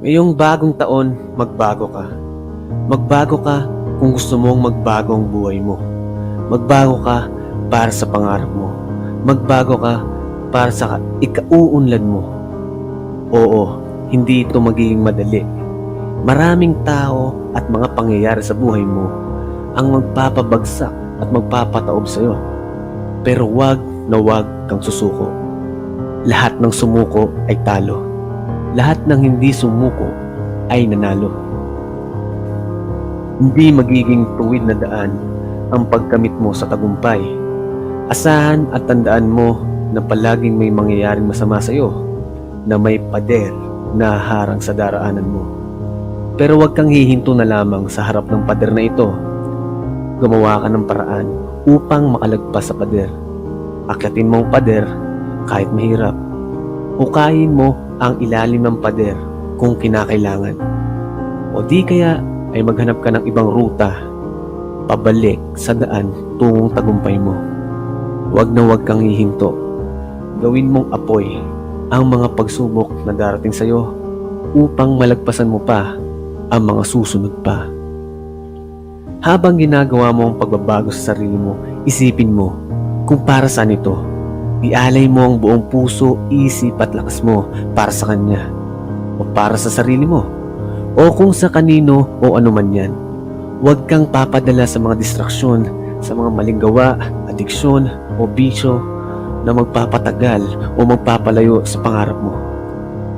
Ngayong bagong taon, magbago ka. Magbago ka kung gusto mong magbago ang buhay mo. Magbago ka para sa pangarap mo. Magbago ka para sa ikauunlad mo. Oo, hindi ito magiging madali. Maraming tao at mga pangyayari sa buhay mo ang magpapabagsak at magpapataob sa iyo. Pero wag na wag kang susuko. Lahat ng sumuko ay talo. Lahat ng hindi sumuko ay nanalo. Hindi magiging tuwid na daan ang pagkamit mo sa tagumpay. Asahan at tandaan mo na palaging may mangyayaring masama sa iyo, na may pader na harang sa daraanan mo. Pero huwag kang hihinto na lamang sa harap ng pader na ito. Gumawa ka ng paraan upang makalagpas sa pader. Akyatin mo ang pader kahit mahirap. Hukayin mo ang ilalim ng pader kung kinakailangan. O di kaya ay maghanap ka ng ibang ruta pabalik sa daan tungong tagumpay mo. Huwag na huwag kang hihinto. Gawin mong apoy ang mga pagsubok na darating sa iyo upang malagpasan mo pa ang mga susunod pa. Habang ginagawa mo ang pagbabago sa sarili mo, isipin mo kung para saan ito. Ialay mo ang buong puso, isip at lakas mo para sa Kanya o para sa sarili mo o kung sa kanino o anuman yan. Huwag kang papadala sa mga distraksyon, sa mga maling gawa, adiksyon o bisyo na magpapatagal o magpapalayo sa pangarap mo.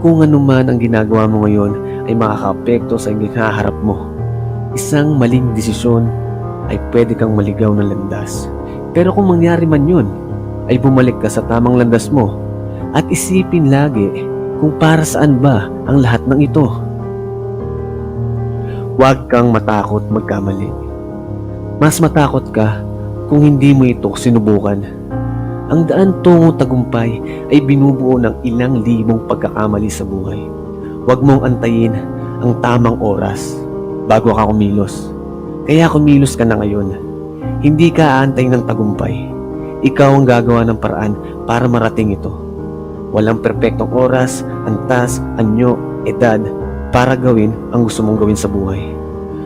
Kung anuman ang ginagawa mo ngayon ay makakaapekto sa hinaharap mo. Isang maling desisyon ay pwede kang maligaw ng landas. Pero kung mangyari man yun, ay bumalik ka sa tamang landas mo at isipin lagi kung para saan ba ang lahat ng ito. Huwag kang matakot magkamali. Mas matakot ka kung hindi mo ito sinubukan. Ang daan tungo tagumpay ay binubuo ng ilang libong pagkakamali sa buhay. Huwag mong antayin ang tamang oras bago ka kumilos. Kaya kumilos ka na ngayon. Hindi ka aantayin ng tagumpay. Ikaw ang gagawa ng paraan para marating ito. Walang perpektong oras, antas, anyo, edad para gawin ang gusto mong gawin sa buhay.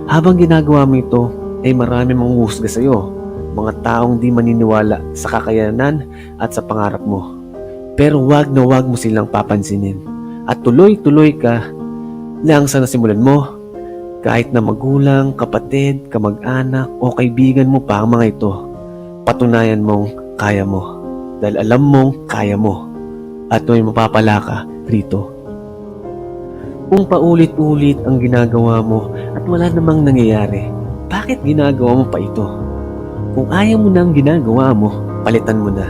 Habang ginagawa mo ito, ay marami manghuhusga sa iyo. Mga taong di maniniwala sa kakayanan at sa pangarap mo. Pero wag na wag mo silang papansinin. At tuloy-tuloy ka lang sa nasimulan mo. Kahit na magulang, kapatid, kamag-anak o kaibigan mo pa ang mga ito, patunayan mong kaya mo. Dahil alam mong kaya mo. At may mapapala ka rito. Kung paulit-ulit ang ginagawa mo at wala namang nangyayari, bakit ginagawa mo pa ito? Kung ayaw mo nang ginagawa mo, palitan mo na.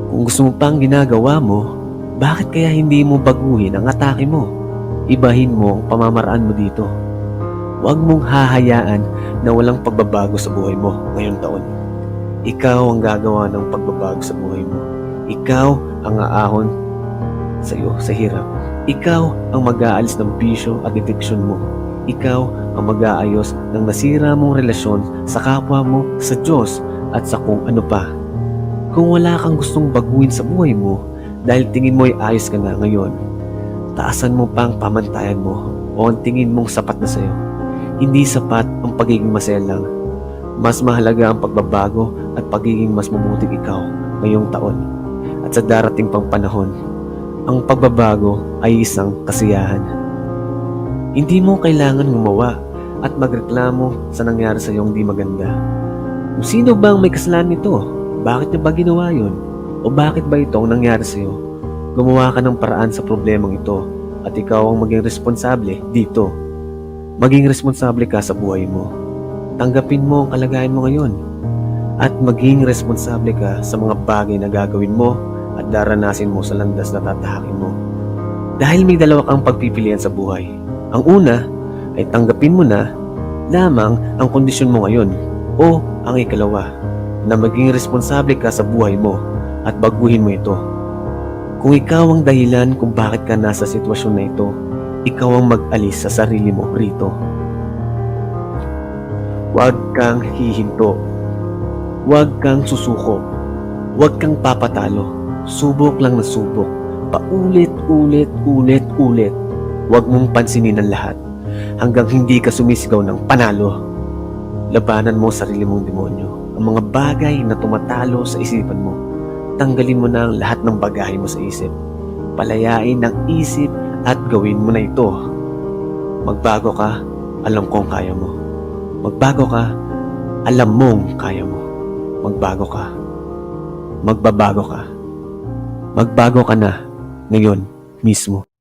Kung gusto mo pang ginagawa mo, bakit kaya hindi mo baguhin ang atake mo? Ibahin mo ang pamamaraan mo dito. Huwag mong hahayaan na walang pagbabago sa buhay mo ngayong taon. Ikaw ang gagawa ng pagbabago sa buhay mo. Ikaw ang aahon sa iyo sa hirap. Ikaw ang mag-aalis ng bisyo at addiction mo. Ikaw ang mag-aayos ng nasira mong relasyon sa kapwa mo, sa Diyos at sa kung ano pa. Kung wala kang gustong baguhin sa buhay mo dahil tingin mo ay ayos ka na ngayon, taasan mo pa ang pamantayan mo o ang tingin mong sapat na sa iyo. Hindi sapat ang pagiging masaya lang. Mas mahalaga ang pagbabago at pagiging mas mabuting ikaw ngayong taon. At sa darating pang panahon, ang pagbabago ay isang kasiyahan. Hindi mo kailangan gumawa at magreklamo sa nangyari sa iyong di maganda. Kung sino ba ang may kasalanan nito? Bakit niya ba ginawa yun? O bakit ba ito ang nangyari sa iyo? Gumawa ka ng paraan sa problemang ito at ikaw ang maging responsable dito. Maging responsable ka sa buhay mo. Tanggapin mo ang kalagayan mo ngayon at maging responsable ka sa mga bagay na gagawin mo at daranasin mo sa landas na tatahakin mo. Dahil may dalawa kang pagpipilian sa buhay. Ang una ay tanggapin mo na lamang ang kondisyon mo ngayon o ang ikalawa na maging responsable ka sa buhay mo at baguhin mo ito. Kung ikaw ang dahilan kung bakit ka nasa sitwasyon na ito, ikaw ang mag-alis sa sarili mo rito. Huwag kang hihinto. Huwag kang susuko. Huwag kang papatalo. Subok lang na subok. Paulit-ulit. Huwag mong pansinin ang lahat hanggang hindi ka sumisigaw ng panalo. Labanan mo ang sarili mong demonyo. Ang mga bagay na tumatalo sa isipan mo, tanggalin mo na ang lahat ng bagahe mo sa isip. Palayain ang isip at gawin mo na ito. Magbago ka, alam kong kaya mo. Magbago ka, alam mong kaya mo. Magbago ka. Magbabago ka. Magbago ka na ngayon mismo.